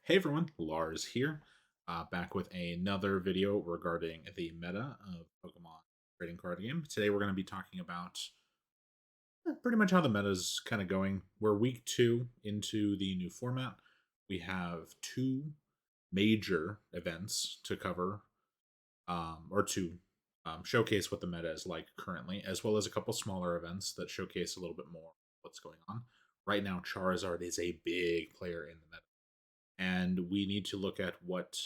Hey everyone, Lars here, back with another video regarding the meta of Pokemon trading card game. Today we're going to be talking about pretty much how the meta is kind of going. We're week 2 into the new format. We have two major events to cover, or to showcase what the meta is like currently, as well as a couple smaller events that showcase a little bit more what's going on. Right now, Charizard is a big player in the meta, and we need to look at what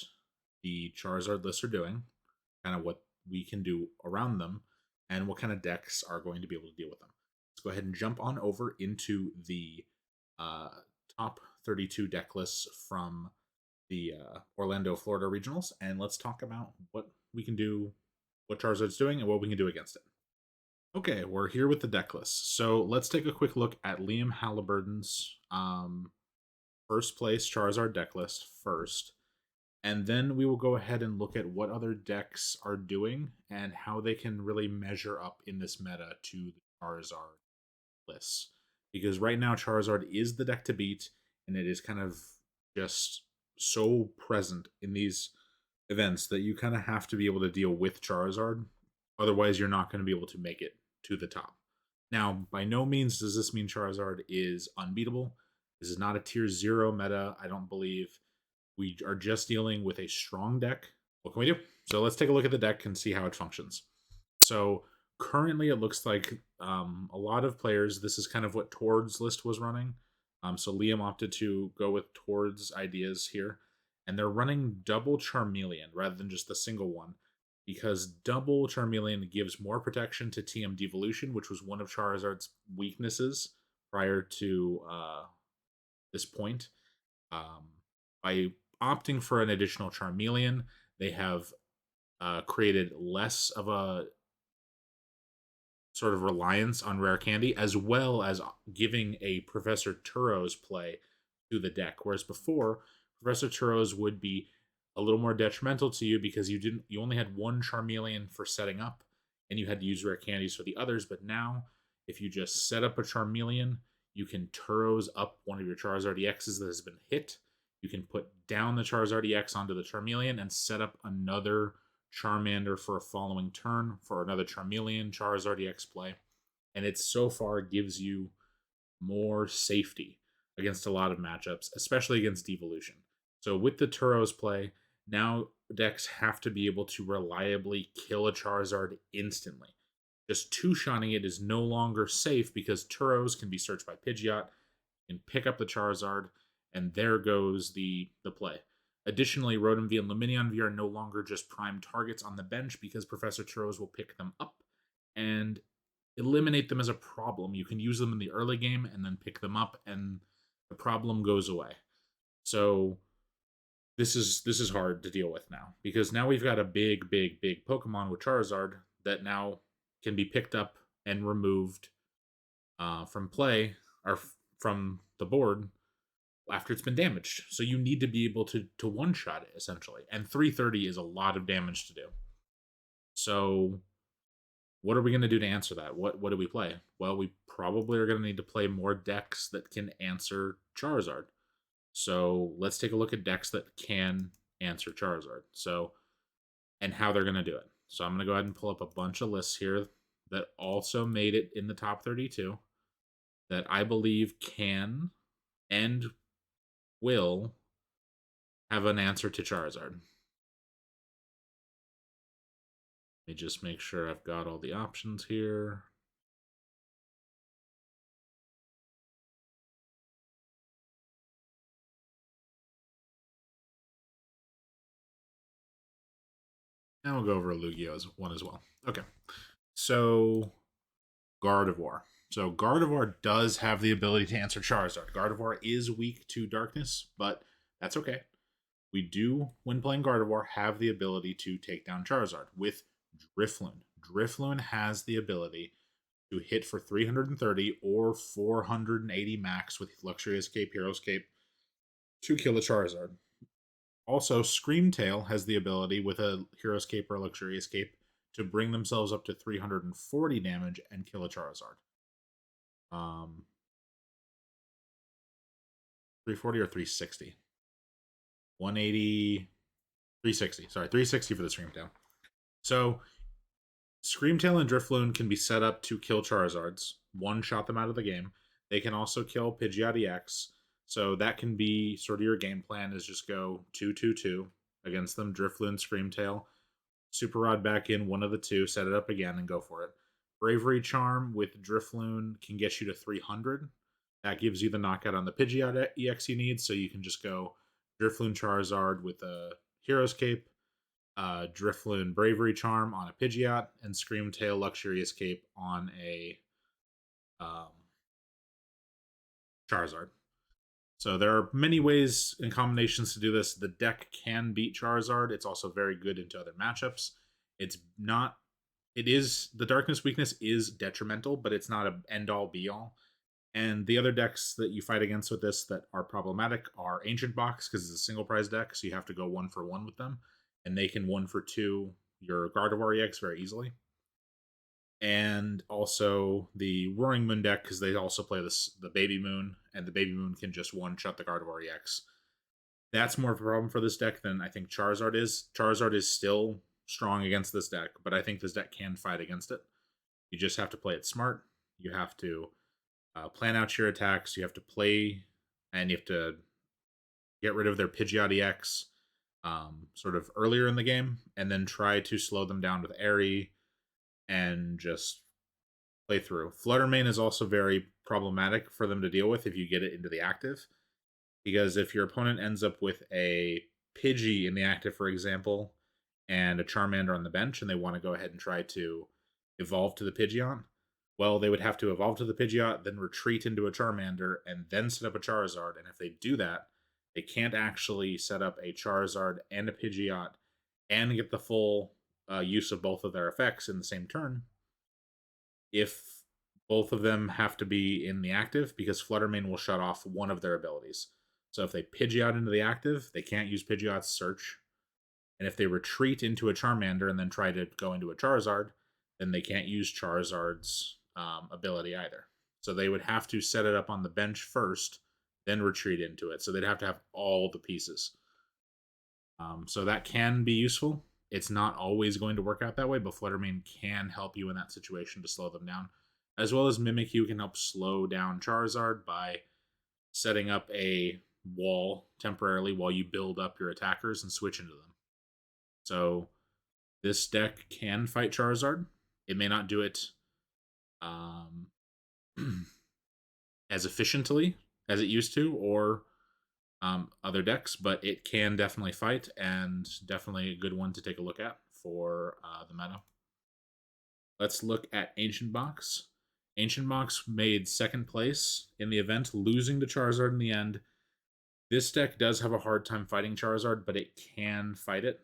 the Charizard lists are doing, kind of what we can do around them, and what kind of decks are going to be able to deal with them. Let's go ahead and jump on over into the uh, top 32 deck lists from the Orlando, Florida regionals, and let's talk about what we can do, what Charizard's doing, and what we can do against it. Okay, we're here with the deck list. So let's take a quick look at Liam Halliburton's first place Charizard deck list first. And then we will go ahead and look at what other decks are doing and how they can really measure up in this meta to the Charizard lists. Because right now, Charizard is the deck to beat, and it is kind of just so present in these events that you kind of have to be able to deal with Charizard. Otherwise, you're not going to be able to make it to the top. Now, by no means does this mean Charizard is unbeatable. This is not a tier 0 meta, I don't believe. We are just dealing with a strong deck. What can we do? So let's take a look at the deck and see how it functions. So currently it looks like a lot of players, this is kind of what Tord's list was running. So Liam opted to go with Tord's ideas here. And they're running double Charmeleon rather than just the single one, because double Charmeleon gives more protection to TM Devolution, which was one of Charizard's weaknesses prior to this point. By opting for an additional Charmeleon, they have created less of a sort of reliance on rare candy, as well as giving a Professor Turo's play to the deck. Whereas before, Professor Turo's would be a little more detrimental to you because you only had one Charmeleon for setting up, and you had to use rare candies for the others. But now, if you just set up a Charmeleon, you can Turo's up one of your Charizard EXs that has been hit. You can put down the Charizard EX onto the Charmeleon and set up another Charmander for a following turn for another Charmeleon Charizard EX play. And it so far gives you more safety against a lot of matchups, especially against Devolution. So with the Turo's play, now decks have to be able to reliably kill a Charizard instantly. Just two-shotting it is no longer safe because Turo's can be searched by Pidgeot, can pick up the Charizard, and there goes the play. Additionally, Rotom V and Luminion V are no longer just prime targets on the bench because Professor Turo's will pick them up and eliminate them as a problem. You can use them in the early game and then pick them up, and the problem goes away. So this is hard to deal with now because now we've got a big Pokemon with Charizard that now can be picked up and removed from play or from the board after it's been damaged. So you need to be able to one shot it essentially, and 330 is a lot of damage to do. So what are we going to do to answer that? What do we play? Well, we probably are going to need to play more decks that can answer Charizard. So let's take a look at decks that can answer Charizard. So, and how they're going to do it. So I'm going to go ahead and pull up a bunch of lists here that also made it in the top 32 that I believe can and will have an answer to Charizard. Let me just make sure I've got all the options here. And we'll go over a Lugia as one as well. Okay. So Gardevoir. So Gardevoir does have the ability to answer Charizard. Gardevoir is weak to darkness, but that's okay. We do, when playing Gardevoir, have the ability to take down Charizard with Drifloon. Drifloon has the ability to hit for 330 or 480 max with Luxury Escape, Hero Escape to kill a Charizard. Also, Screamtail has the ability with a Hero Escape or Luxury Escape to bring themselves up to 340 damage and kill a Charizard. 340 or 360? 180, 360. Sorry, 360 for the Screamtail. So Screamtail and Drifloon can be set up to kill Charizards, one shot them out of the game. They can also kill Pidgeot EX. So that can be sort of your game plan is just go 2-2-2 against them, Drifloon, Screamtail, Super Rod back in one of the two, set it up again, and go for it. Bravery Charm with Drifloon can get you to 300. That gives you the knockout on the Pidgeot EX you need, so you can just go Drifloon Charizard with a Hero's Cape, Drifloon Bravery Charm on a Pidgeot, and Screamtail Luxurious Cape on a um, Charizard. So there are many ways and combinations to do this. The deck can beat Charizard. It's also very good into other matchups. It's not. It is the darkness weakness is detrimental, but it's not an end all be all. And the other decks that you fight against with this that are problematic are Ancient Box because it's a single prize deck, so you have to go 1-for-1 with them, and they can 1-for-2 your Gardevoir EX very easily. And also the Roaring Moon deck because they also play the Baby Moon, and the Baby Moon can just one-shot the Gardevoir EX. That's more of a problem for this deck than I think Charizard is. Charizard is still strong against this deck, but I think this deck can fight against it. You just have to play it smart. You have to plan out your attacks. You have to play, and you have to get rid of their Pidgeot EX sort of earlier in the game, and then try to slow them down with Airy and just play through. Fluttermane is also very problematic for them to deal with if you get it into the active, because if your opponent ends up with a Pidgey in the active, for example, and a Charmander on the bench, and they want to go ahead and try to evolve to the Pidgeot, well, they would have to evolve to the Pidgeot, then retreat into a Charmander, and then set up a Charizard. And if they do that, they can't actually set up a Charizard and a Pidgeot and get the full use of both of their effects in the same turn if both of them have to be in the active, because Fluttermane will shut off one of their abilities. So if they Pidgeot into the active, they can't use Pidgeot's search. And if they retreat into a Charmander and then try to go into a Charizard, then they can't use Charizard's ability either. So they would have to set it up on the bench first, then retreat into it. So they'd have to have all the pieces. So that can be useful. It's not always going to work out that way, but Fluttermane can help you in that situation to slow them down. As well as Mimikyu can help slow down Charizard by setting up a wall temporarily while you build up your attackers and switch into them. So this deck can fight Charizard. It may not do it as efficiently as it used to, or other decks, but it can definitely fight, and definitely a good one to take a look at for the meta. Let's look at Ancient Box. Ancient Box made second place in the event, losing to Charizard in the end. This deck does have a hard time fighting Charizard, but it can fight it.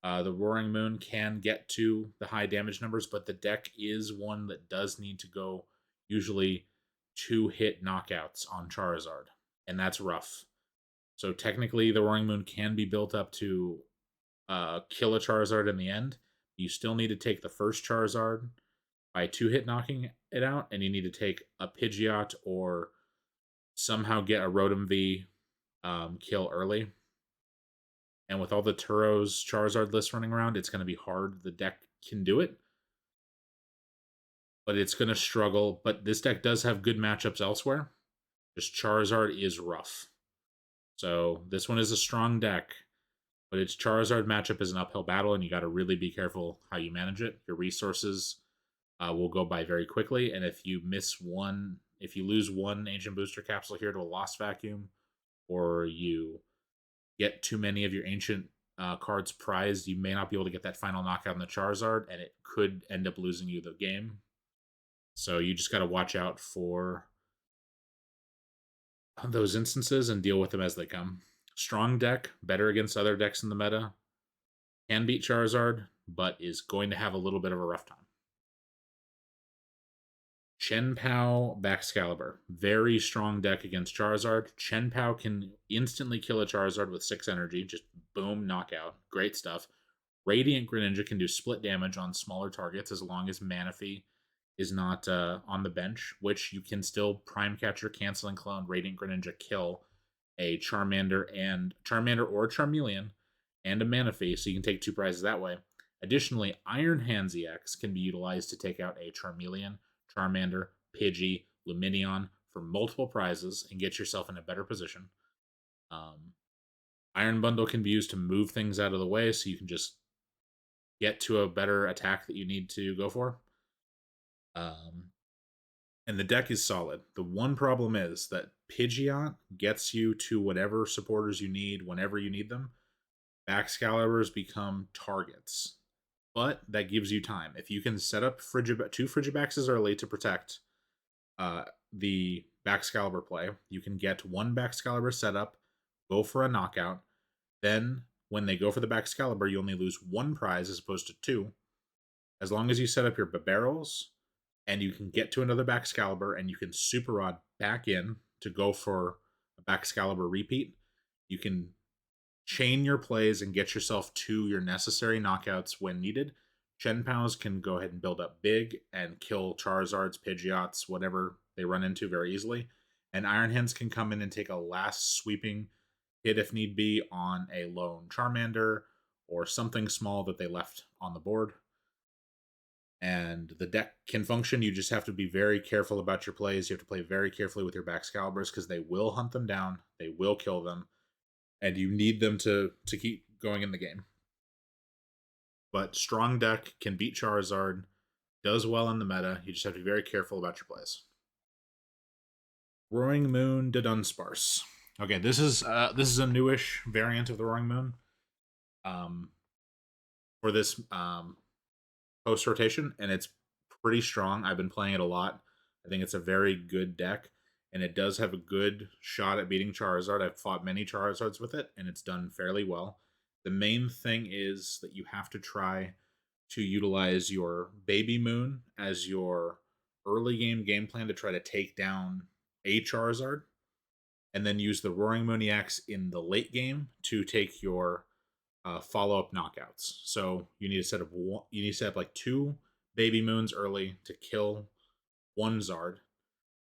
The Roaring Moon can get to the high damage numbers, but the deck is one that does need to go usually 2-hit knockouts on Charizard, and that's rough. So technically, the Roaring Moon can be built up to kill a Charizard in the end. You still need to take the first Charizard by 2-hit knocking it out, and you need to take a Pidgeot or somehow get a Rotom V kill early. And with all the Turos Charizard lists running around, it's going to be hard. The deck can do it, but it's going to struggle. But this deck does have good matchups elsewhere. Just Charizard is rough. So this one is a strong deck, but its Charizard matchup is an uphill battle, and you got to really be careful how you manage it. Your resources will go by very quickly, and if you lose one Ancient Booster Capsule here to a Lost Vacuum, or you get too many of your Ancient cards prized, you may not be able to get that final knockout on the Charizard, and it could end up losing you the game. So you just got to watch out for those instances and deal with them as they come. Strong deck, better against other decks in the meta, can beat Charizard, but is going to have a little bit of a rough time. Chien-Pao Baxcalibur. Very strong deck against Charizard. Chien-Pao can instantly kill a Charizard with 6 energy. Just boom, knockout. Great stuff. Radiant Greninja can do split damage on smaller targets as long as Manaphy is not on the bench, which you can still Prime Catcher, Cancel and Clone, Radiant Greninja, kill, a Charmander or Charmeleon and a Manaphy, so you can take 2 prizes that way. Additionally, Iron Hands EX can be utilized to take out a Charmeleon, Charmander, Pidgey, Luminion for multiple prizes and get yourself in a better position. Iron Bundle can be used to move things out of the way so you can just get to a better attack that you need to go for. And the deck is solid. The one problem is that Pidgeot gets you to whatever supporters you need whenever you need them. Baxcaliburs become targets, but that gives you time. If you can set up two Frigibaxes early to protect the Baxcalibur play, you can get one Baxcalibur setup, go for a knockout. Then, when they go for the Baxcalibur, you only lose 1 prize as opposed to 2. As long as you set up your barrels and you can get to another Baxcalibur and you can Super Rod back in to go for a Baxcalibur repeat, you can chain your plays and get yourself to your necessary knockouts when needed. Shenpaos can go ahead and build up big and kill Charizards, Pidgeots, whatever they run into very easily. And Iron Hands can come in and take a last sweeping hit if need be on a lone Charmander or something small that they left on the board. And the deck can function. You just have to be very careful about your plays. You have to play very carefully with your Baxcaliburs because they will hunt them down. They will kill them. And you need them to keep going in the game. But strong deck can beat Charizard, does well in the meta. You just have to be very careful about your plays. Roaring Moon to Dunsparce. Okay, this is a newish variant of the Roaring Moon. For this post rotation, and it's pretty strong. I've been playing it a lot. I think it's a very good deck, and it does have a good shot at beating Charizard. I've fought many Charizards with it, and it's done fairly well. The main thing is that you have to try to utilize your Baby Moon as your early game plan to try to take down a Charizard, and then use the Roaring Moon EX in the late game to take your follow-up knockouts. So you need to set up like 2 Baby Moons early to kill 1 Zard.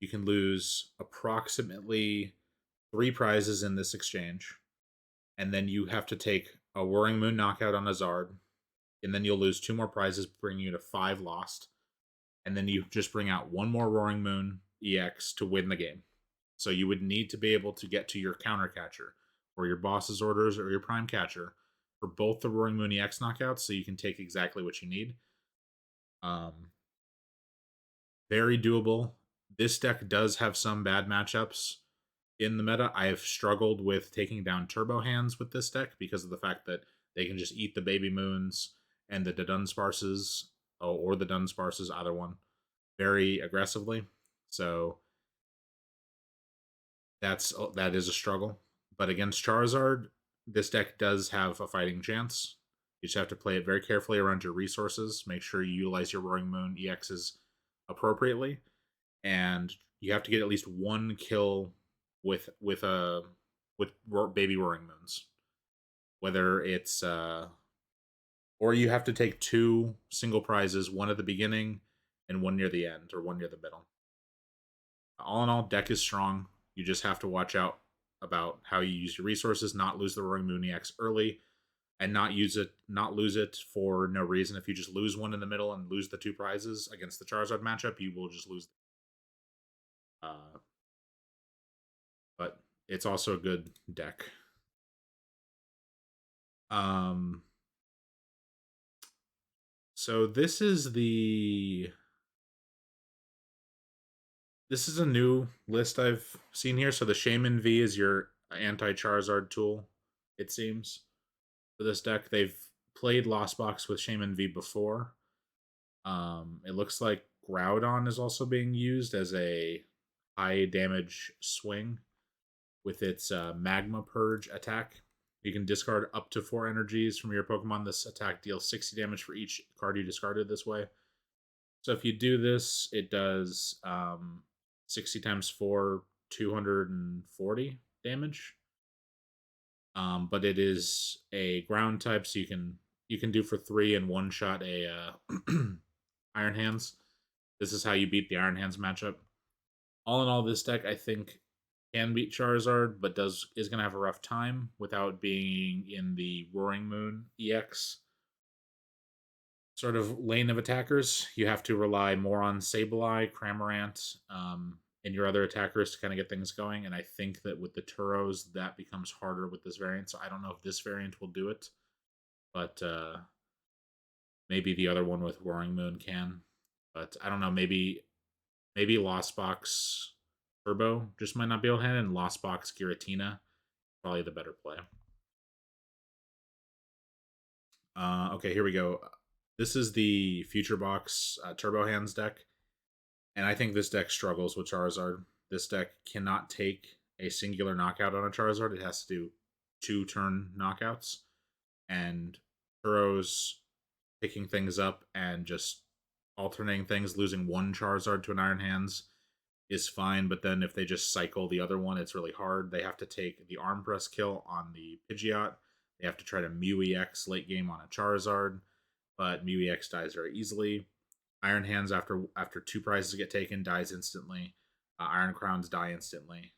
You can lose approximately 3 prizes in this exchange, and then you have to take a Roaring Moon knockout on a Zard, and then you'll lose 2 more prizes, bringing you to 5 lost, and then you just bring out 1 more Roaring Moon EX to win the game. So you would need to be able to get to your counter catcher or your boss's orders or your prime catcher for both the Roaring Moon EX knockouts, so you can take exactly what you need. Very doable. This deck does have some bad matchups in the meta. I have struggled with taking down Turbo Hands with this deck because of the fact that they can just eat the Baby Moons and the Dunsparces, or the Dunsparces, either one, very aggressively. So that is a struggle. But against Charizard, this deck does have a fighting chance. You just have to play it very carefully around your resources. Make sure you utilize your Roaring Moon EXs appropriately, and you have to get at least 1 kill with Baby Roaring Moons. Whether it's or you have to take 2 single prizes, 1 at the beginning and 1 near the end, or 1 near the middle. All in all, deck is strong. You just have to watch out about how you use your resources, not lose the Roaring Moon EX early, and not lose it for no reason. If you just lose 1 in the middle and lose the 2 prizes against the Charizard matchup, you will just lose. But it's also a good deck. So this is a new list I've seen here. So the Shaman V is your anti-Charizard tool, it seems, for this deck. They've played Lost Box with Shaman V before. It looks like Groudon is also being used as a high damage swing with its Magma Purge attack. You can discard up to 4 energies from your Pokemon. This attack deals 60 damage for each card you discarded this way. So if you do this, it does 60 times 4, 240 damage. But it is a ground type, so you can do for 3 and 1 shot a Iron Hands. This is how you beat the Iron Hands matchup. All in all, this deck, I think, can beat Charizard, but is going to have a rough time without being in the Roaring Moon EX sort of lane of attackers. You have to rely more on Sableye, Cramorant, and your other attackers to kind of get things going. And I think that with the Turos, that becomes harder with this variant. So I don't know if this variant will do it, but maybe the other one with Roaring Moon can. But I don't know. Maybe Lost Box Turbo just might not be able to handle, and Lost Box Giratina probably the better play. Okay, here we go. This is the Future Box Turbo Hands deck, and I think this deck struggles with Charizard. This deck cannot take a singular knockout on a Charizard. It has to do 2-turn knockouts, and Turo's picking things up and just alternating things, losing one Charizard to an Iron Hands is fine, but then if they just cycle the other one, it's really hard. They have to take the Arm Press kill on the Pidgeot. They have to try to Mew EX late game on a Charizard, but Mew EX dies very easily. Iron Hands, after 2 prizes get taken, dies instantly. Iron Crowns die instantly.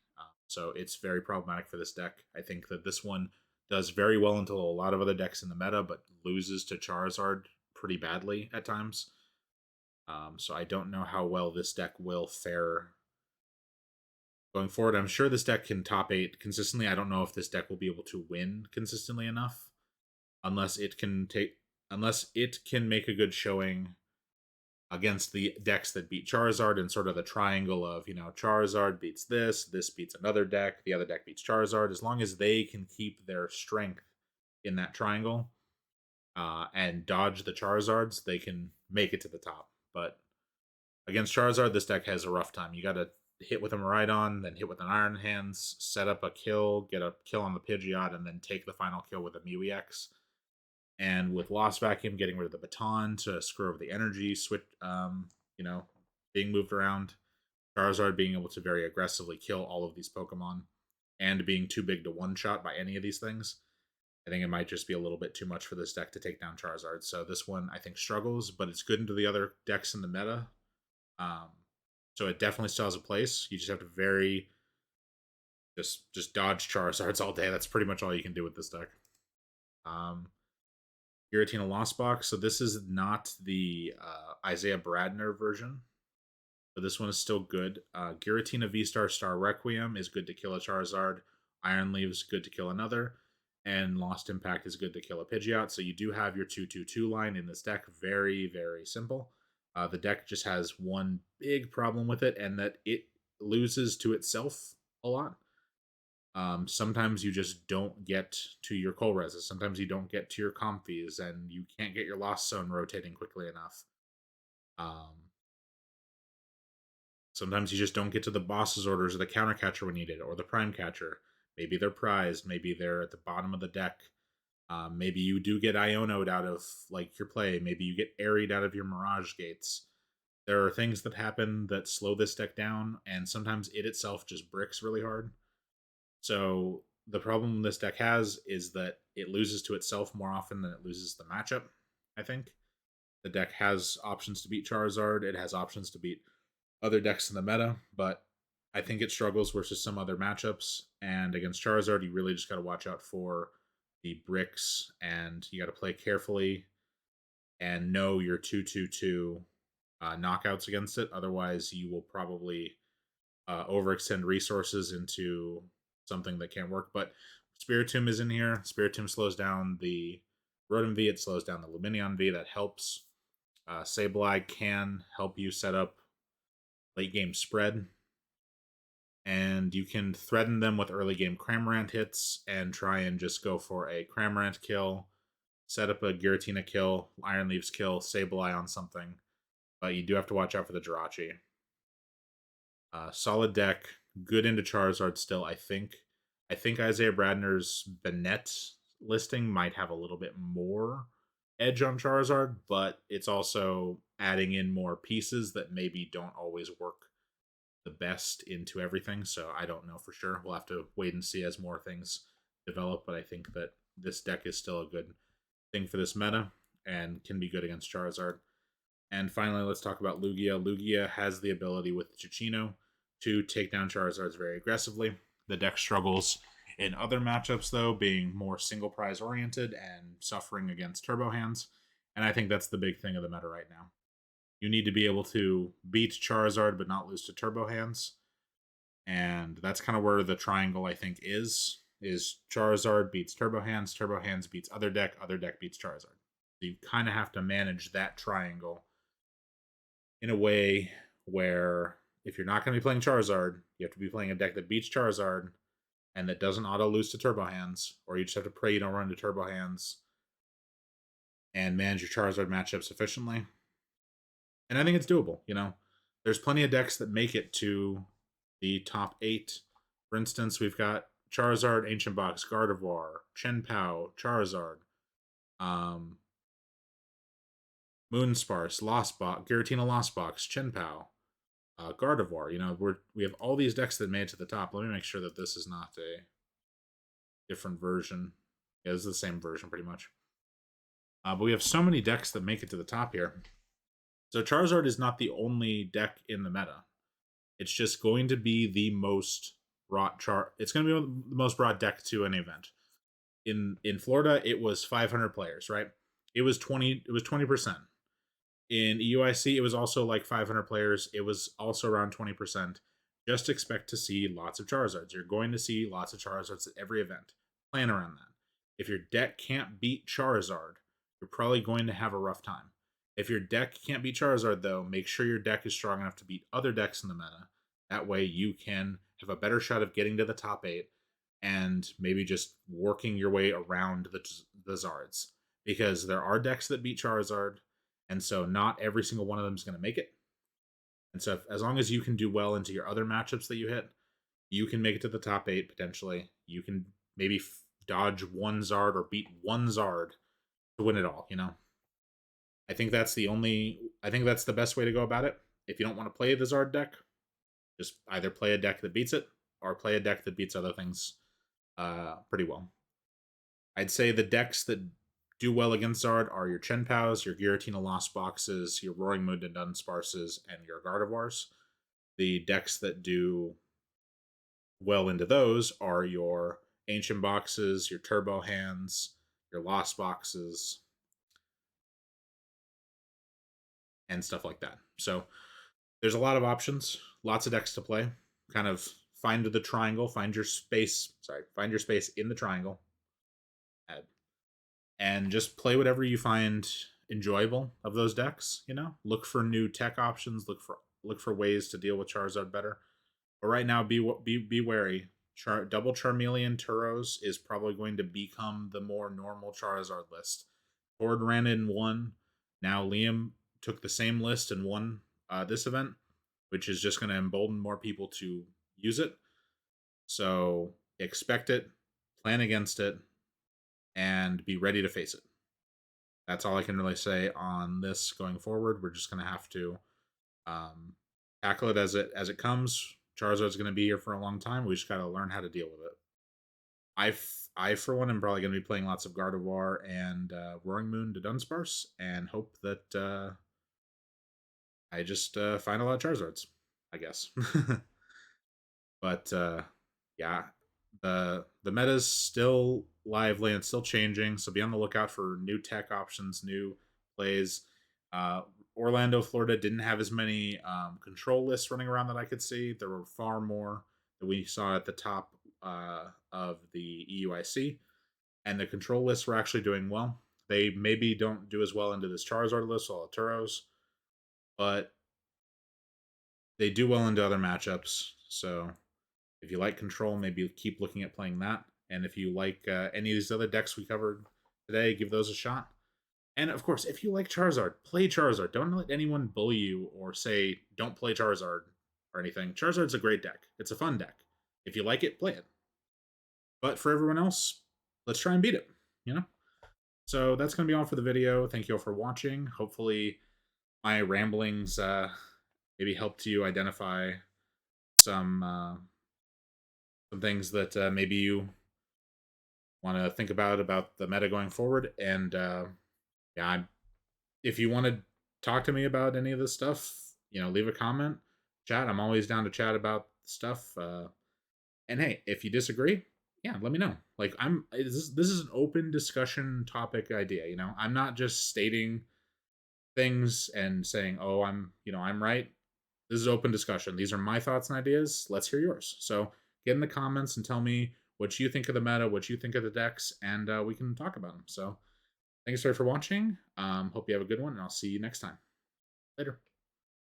So it's very problematic for this deck. I think that this one does very well until a lot of other decks in the meta, but loses to Charizard pretty badly at times. So I don't know how well this deck will fare going forward. I'm sure this deck can top 8 consistently. I don't know if this deck will be able to win consistently enough unless it can make a good showing against the decks that beat Charizard and sort of the triangle of, Charizard beats this beats another deck, the other deck beats Charizard. As long as they can keep their strength in that triangle and dodge the Charizards, they can make it to the top. But against Charizard, this deck has a rough time. You got to hit with a Miraidon, then hit with an Iron Hands, set up a kill, get a kill on the Pidgeot, and then take the final kill with a Mew EX. And with Lost Vacuum, getting rid of the baton to screw over the energy, switch, being moved around. Charizard being able to very aggressively kill all of these Pokemon and being too big to one-shot by any of these things. I think it might just be a little bit too much for this deck to take down Charizard. So this one, I think, struggles, but it's good into the other decks in the meta. So it definitely still has a place. You just have to just dodge Charizards all day. That's pretty much all you can do with this deck. Giratina Lost Box. So this is not the Isaiah Bradner version, but this one is still good. Giratina V-Star Star Requiem is good to kill a Charizard. Iron Leaves good to kill another. And Lost Impact is good to kill a Pidgeot. So you do have your 2/2/2 line in this deck. Very, very simple. The deck just has one big problem with it, and that it loses to itself a lot. Sometimes you just don't get to your Colreses. Sometimes you don't get to your Comfies, and you can't get your Lost Zone rotating quickly enough. Sometimes you just don't get to the boss's orders or the counter catcher when needed, or the prime catcher. Maybe they're prized. Maybe they're at the bottom of the deck. Maybe you do get Iono'd out of your play. Maybe you get Airied out of your Mirage Gates. There are things that happen that slow this deck down, and sometimes it itself just bricks really hard. So the problem this deck has is that it loses to itself more often than it loses the matchup, I think. The deck has options to beat Charizard. It has options to beat other decks in the meta, but I think it struggles versus some other matchups. And against Charizard, you really just got to watch out for the bricks, and you got to play carefully and know your 2/2/2 knockouts against it. Otherwise, you will probably overextend resources into something that can't work. But Spiritomb is in here. Spiritomb slows down the Rotom V. It slows down the Lumineon V. That helps. Sableye can help you set up late game spread. And you can threaten them with early game Cramorant hits and try and just go for a Cramorant kill, set up a Giratina kill, Iron Leaves kill, Sableye on something. But you do have to watch out for the Jirachi. Solid deck, good into Charizard still, I think. I think Isaiah Bradner's Bennett listing might have a little bit more edge on Charizard, but it's also adding in more pieces that maybe don't always work the best into everything. So I don't know for sure. We'll have to wait and see as more things develop, but I think that this deck is still a good thing for this meta and can be good against Charizard. And finally, let's talk about Lugia. Lugia has the ability with Chichino to take down Charizards very aggressively. The deck struggles in other matchups, though, being more single prize oriented and suffering against turbo hands. And I think that's the big thing of the meta right now. You need to be able to beat Charizard but not lose to turbo hands. And that's kind of where the triangle, I think, is Charizard beats turbo hands beats other deck beats Charizard. So you kind of have to manage that triangle in a way where if you're not going to be playing Charizard, you have to be playing a deck that beats Charizard and that doesn't auto lose to turbo hands, or you just have to pray you don't run into turbo hands and manage your Charizard matchups efficiently. And I think it's doable. There's plenty of decks that make it to the top 8. For instance, we've got Charizard, Ancient Box, Gardevoir, Chen-Pao, Charizard, Moonsparce, Lost Box, Giratina Lost Box, Chen-Pao, Gardevoir. We have all these decks that made it to the top. Let me make sure that this is not a different version. Yeah, this is the same version pretty much. But we have so many decks that make it to the top here. So Charizard is not the only deck in the meta. It's just going to be the most brought It's going to be the most brought deck to an event. In Florida, it was 500 players, right? It was 20. It was 20%. In EUIC, it was also like 500 players. It was also around 20%. Just expect to see lots of Charizards. You're going to see lots of Charizards at every event. Plan around that. If your deck can't beat Charizard, you're probably going to have a rough time. If your deck can't beat Charizard, though, make sure your deck is strong enough to beat other decks in the meta. That way you can have a better shot of getting to the top 8 and maybe just working your way around the Zards. Because there are decks that beat Charizard, and so not every single one of them is going to make it. And so as long as you can do well into your other matchups that you hit, you can make it to the top 8 potentially. You can maybe dodge one Zard or beat one Zard to win it all, I think that's the best way to go about it. If you don't want to play the Zard deck, just either play a deck that beats it or play a deck that beats other things pretty well. I'd say the decks that do well against Zard are your Chen-Paos, your Giratina Lost Boxes, your Roaring Moon and Dunsparces, and your Gardevoirs. The decks that do well into those are your Ancient Boxes, your Turbo Hands, your Lost Boxes, and stuff like that. So there's a lot of options, lots of decks to play. Kind of find the triangle, find your space in the triangle, and just play whatever you find enjoyable of those decks. Look for new tech options, look for ways to deal with Charizard better. But right now, be wary. Double Charmeleon Turos is probably going to become the more normal Charizard list. Ford ran in one. Now Liam took the same list and won this event, which is just going to embolden more people to use it. So expect it, plan against it, and be ready to face it. That's all I can really say on this going forward. We're just going to have to tackle it as it comes. Charizard's going to be here for a long time. We just got to learn how to deal with it. I for one, am probably going to be playing lots of Gardevoir and Roaring Moon to Dunsparce, and hope that I just find a lot of Charizards, I guess. But yeah, the meta's still lively and still changing, so be on the lookout for new tech options, new plays. Orlando, Florida didn't have as many control lists running around that I could see. There were far more that we saw at the top of the EUIC, and the control lists were actually doing well. They maybe don't do as well into this Charizard list, all the Turos, but they do well into other matchups. So if you like control, maybe keep looking at playing that. And if you like any of these other decks we covered today, give those a shot. And of course, if you like Charizard, play Charizard. Don't let anyone bully you or say don't play Charizard or anything. Charizard's a great deck. It's a fun deck. If you like it, play it. But for everyone else, let's try and beat it, So that's going to be all for the video. Thank you all for watching. Hopefully my ramblings maybe helped you identify some things that maybe you want to think about the meta going forward. And yeah, if you want to talk to me about any of this stuff, leave a comment. chat. I'm always down to chat about stuff. And hey, if you disagree, yeah, let me know. Like this is an open discussion topic idea. I'm not just stating things and saying, "Oh, I'm right." This is open discussion. These are my thoughts and ideas. Let's hear yours. So get in the comments and tell me what you think of the meta, what you think of the decks, and we can talk about them. So thanks, sorry for watching. Hope you have a good one, and I'll see you next time. Later.